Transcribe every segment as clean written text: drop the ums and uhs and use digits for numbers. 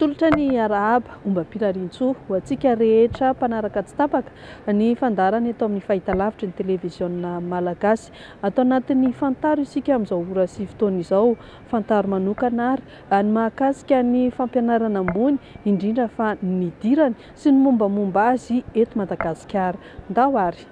Tolotra ny arahaba omba pirarintsoa ho antsika rehetra mpanaraka tsy tapaka ny fandarany eto amin'ny fahitalavitra ny televiziona malagasy. Atao anatin'ny fantaro isika amin'izao ora sy fotoana izao, fantaro manokana ary ny mahakasika ny fampianarana ambony indrindra fa ny dirany sy ny mombamomba azy eto Madagasikara. Ndao ary.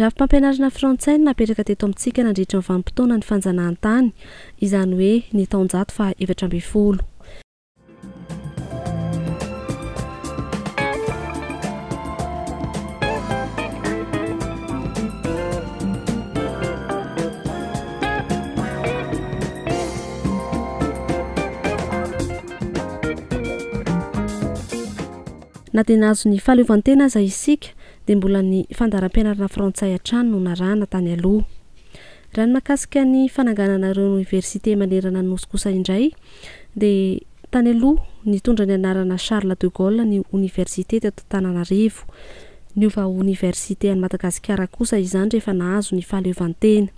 Zava-pampianarana frantsay napetraka teto amintsika nandritra ny vanim-potoana ny fanjanahantany, izany hoe ny taonjato fa 720. Na dia nahazo ny fahaleovantena aza isika dia mbola ny fandaharam-pianarana frantsay hatrany no narahana tany aloha. Raha ny mahakasika ny fananganana ireo université manerana ny nosy kosa indray dia tany aloha nitondra ny anarana Charles de Gaulle ny université teto Antananarivo. Niova université any Madagasikara kosa izany rehefa nahazo ny fahaleovantena.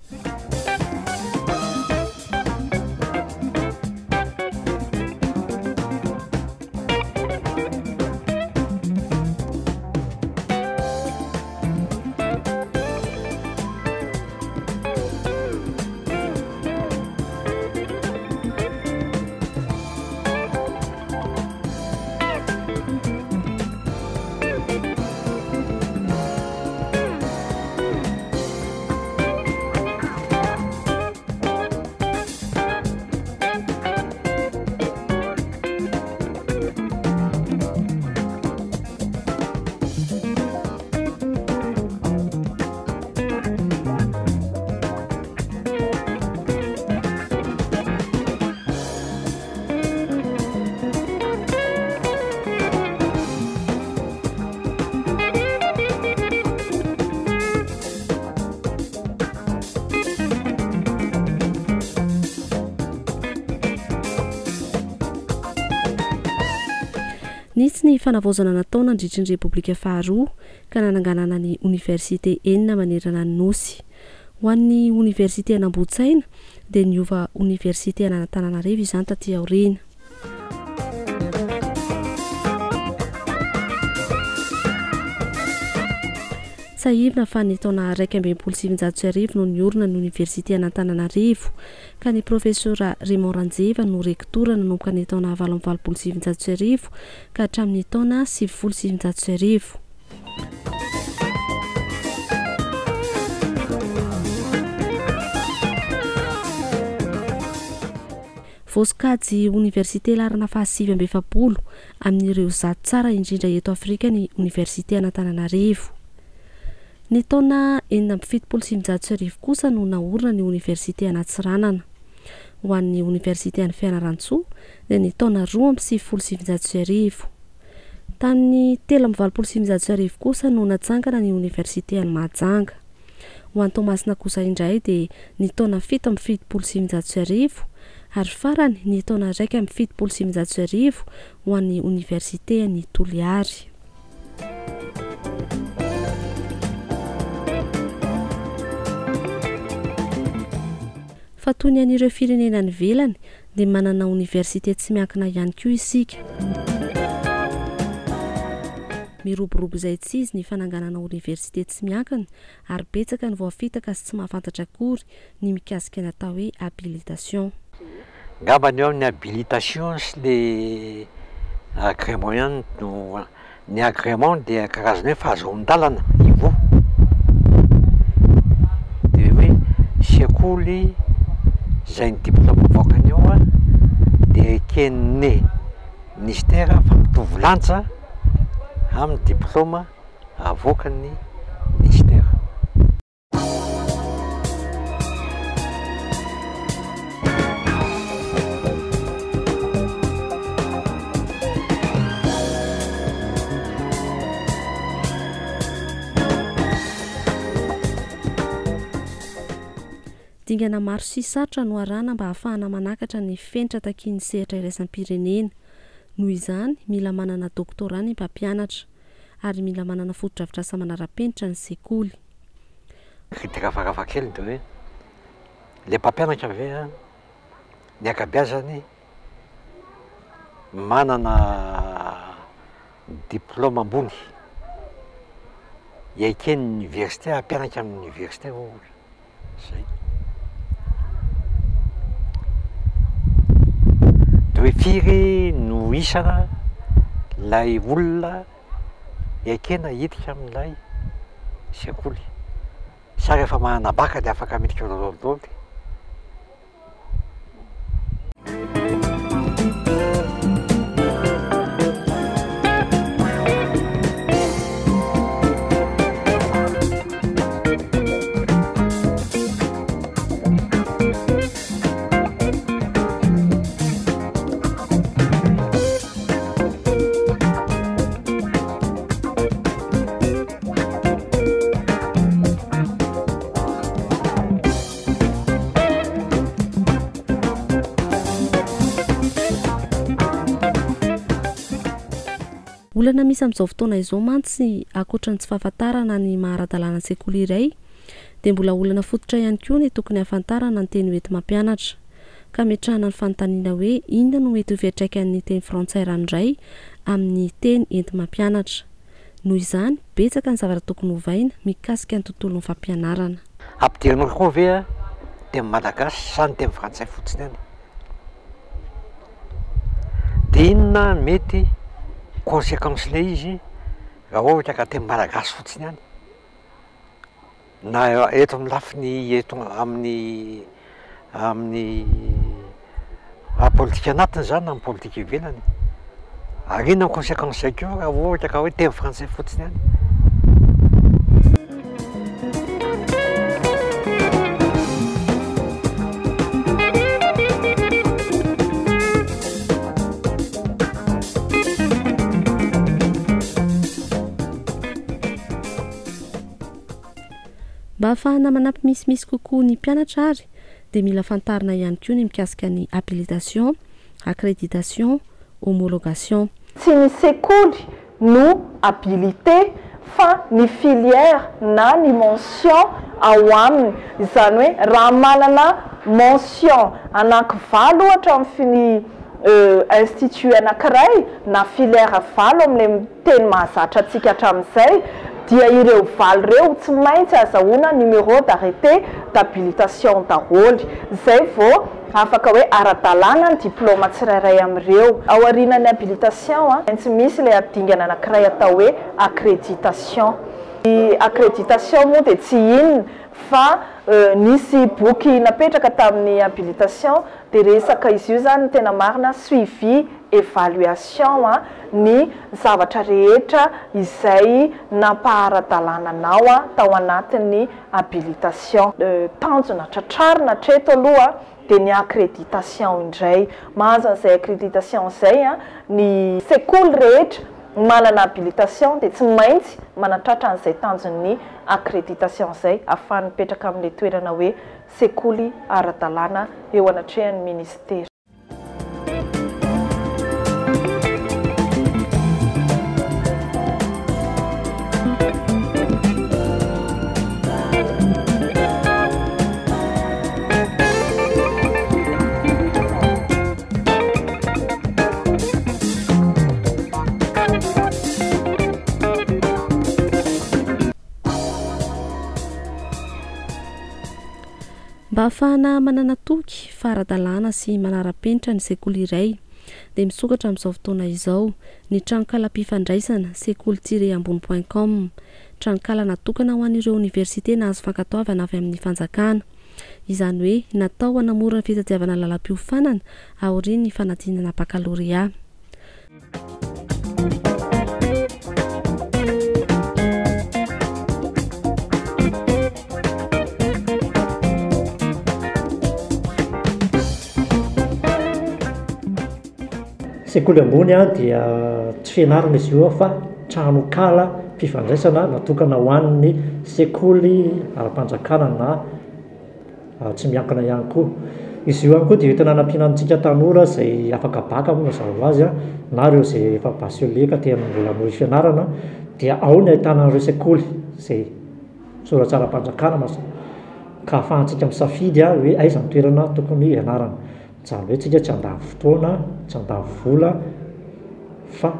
Nisy ny fanavaozana natao nandritra ny Repoblika faharoa ka nananganana ny université enina manerana ny nosy. Ho an'ny université an'Ambohitsaina dia niova université an'Antananarivo izany taty aoriana. Sahirana fa ny taona 1970 no niorina ny université an'Antananarivo ka ny professeur Raymond Ranjeva no rektora nanomboka ny taona 1970 ka hatramin'ny taona 1970. Voasokajy université larana fa 770 amin'ireo zato tsara indrindra eto Afrika ny université an'Antananarivo. Ny taona 1970 kosa no naorina ny université an'Antsiranana. Ho an'ny université an'ny Fianarantsoa dia ny taona 1970. Tamin'ny 1970 kosa no natsangana ny université an'ny Mahajanga. Ho an'ny Toamasina kosa indray dia ny taona 1970 ary farany ny taona 1970 ho an'ny université an'ny Toliary. Fa toy ny an'ireo firenena nivelany dia manana université tsy miankina ihany koa isika. Miroborobo izay tsy izy ny fananganana université tsy miankina ary betsaka ny voafitaka sy tsy mahafantatra akory ny mikasika ny atao hoe habilitation. Ngamba ny eo amin'ny habilitation sy le agrément ihany no ny agrément dia karazany hoe fahazoan-dalana ivo. sekoly zay ny diplôme avoakany eo a de eken'ny ministera fa mitovy lanja amin'ny diplôme avoakan'ny ministera. Dingana maro sy sarotra no arana mba hahafahana manakatra ny fenitra takiany sehatra iraisam-pirenena. Noho izany mila manana doktora ny mpampianatra ary mila manana foto-drafitrasa manara-penitra ny sekoly. Kritika varavakely de hoe le mpampianatra ave a ny akabeazany manana diplôme ambony iaikeny université ampianatra amin'ny université zay. De hoe firy no isana lay olona iaikena hiditra amin'ilay sekoly sa rehefa manana baka de afaka miditra daholo. Olana misy amin'izao fotoana izao mantsy akoatra ny tsy fahafantarana ny maharadalàna sekoly iray dia mbola olana fototra ihany koa ny tokony hafantarana ny teny hoety mampianatra ka metrahana ny fanontaniana hoe inona no mety ho fiantraikan'ny teny frantsay ranoray amin'ny teny enti mampianatra. Noho izany betsaka ny zavatra tokony hovaina mikasika ny tontolon'ny fampianarana. Ampidirina koa ve a teny malagasy sa ny teny frantsay fotsiny any de inona mety conséquence le izy raha ohatra ka teny malagasy fotsiny any na eto amin'ny lafiny eto amin'ny politika anatiny zany na amin'ny politika ivelany ary inona ny conséquence zay keo raha ohatra ka hoe teny frantsay fotsiny any. Mba hahafahana manampy misimisy kokoa ny mpianatra ary dia mila fantarina ihany koa ny mikasika ny habilitation, accréditation, homologation. Tsy ny sekoly no habilité fa ny filière na ny mention ao aminy. Izany hoe raha manana mention anankivalo ohatra amin'ny institut anankiray na filière valo amin'ilay teny mahazatra antsika hatramin'izay dia ireo valo ireo tsy maintsy azahoana numéro d'arrêté d'habilitation daholo. Zay vao afaka hoe ara-dalàna ny diplôma tsirairay amin'ireo. Ao aorianan'ny habilitation maintsy misy ilay adingana anankiray atao hoe accréditation. Ny accréditation moa dia tsy inona fa nisy boky napetraka tamin'ny habilitation dia resaka izy io zany tena marina suivi évaluation ny zavatra rehetra izay nampaharadalàna anao tao anatin'ny habilitation. Tanjona tratrarina hatreto aloha dia ny accréditation indray. Mahazo an'izay accréditation izay ny sekoly rehetra manana habilitation dia tsy maintsy manatratra an'izay tanjon'ny accréditation izay ahafahany mipetraka amin'ilay toerana hoe sekoly ara-dalàna eo anatrehan'ny ministera. Mba hahafahana manana toky fara-dalàna sy manara-penitra ny sekoly iray dia misokatra amin'izao fotoana izao ny tranokala mpifandraisana sekoly-ambony.com, tranokala natokana ho an'ireo université nahazo fankatoavana avy amin'ny fanjakana. izany hoe natao hanamora ny fitadiavana lalam-piofanana aorian'ny fanadinana bakalorea. Sekoly ambony dia tsy fianarana izy io fa tranokala mpifandraisana natokana ho an'ny sekoly ara-panjakana na tsy miankina ihany koa. Izy io koa dia entina hanampianantsika tanora izay afaka baka moa mazava ho azy na ireo izay efa basiolé ka te mbola mora fianarana dia ao ny ahitana ireo sekoly izay soratra ara-panjakana ka ahafahantsika misafidy hoe aiza ny toerana tokony ianarana. Izany hoe tsika tsy handany fotoana, tsy handany vola fa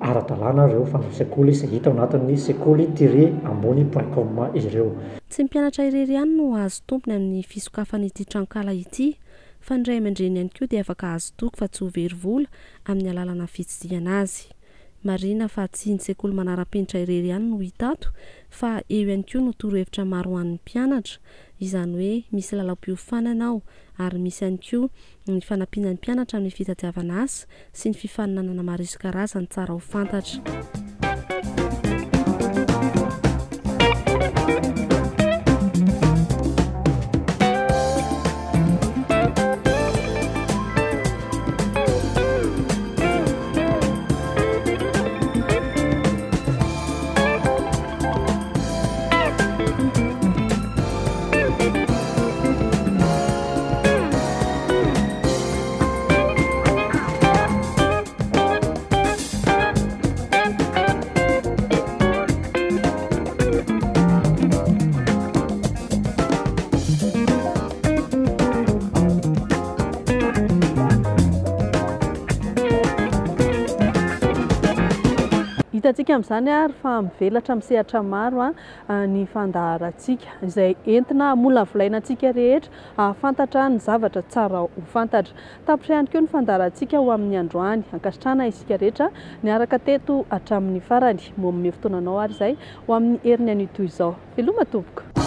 ara-dalàna ireo fanaovana sekoly izay hita ao anatin'ny sekoly-ambony.com ireo. Tsy mpianatra irery ihany no azo tompony amin'ny fisokafan'ity trankala ity, fa ny ray aman-dreny ihany koa dia afaka azo toky fa tsy ho very vola amin'ny alalana fitsidihana azy. Marina fa tsy ny sekoly manara-penitra irery ihany no hitato, fa eo ihany koa no torohevitra maro ho an'ny mpianatra, izany hoe misy lalam-piofanana ao ary misy ihany koa ny fanampianan'ny mpianatra amin'ny fitadiavana asa sy ny fifaninanana maro isan-karazany tsara ho fantatra. Hitantsika amin'izany ary fa mivelatra amin'ny sehatra maro ny fandaharantsika izay entina mola volainantsika rehetra ahafantatra ny zavatra tsara ho fantatra. Tapitra ihany koa ny fandaharantsika ho amin'ny androany, ankasitrahana isika rehetra niaraka teto hatramin'ny farany. Moa amin'ny fotoananao ary izay ho amin'ny herin'ny anio toy izao. Veloma tompoko.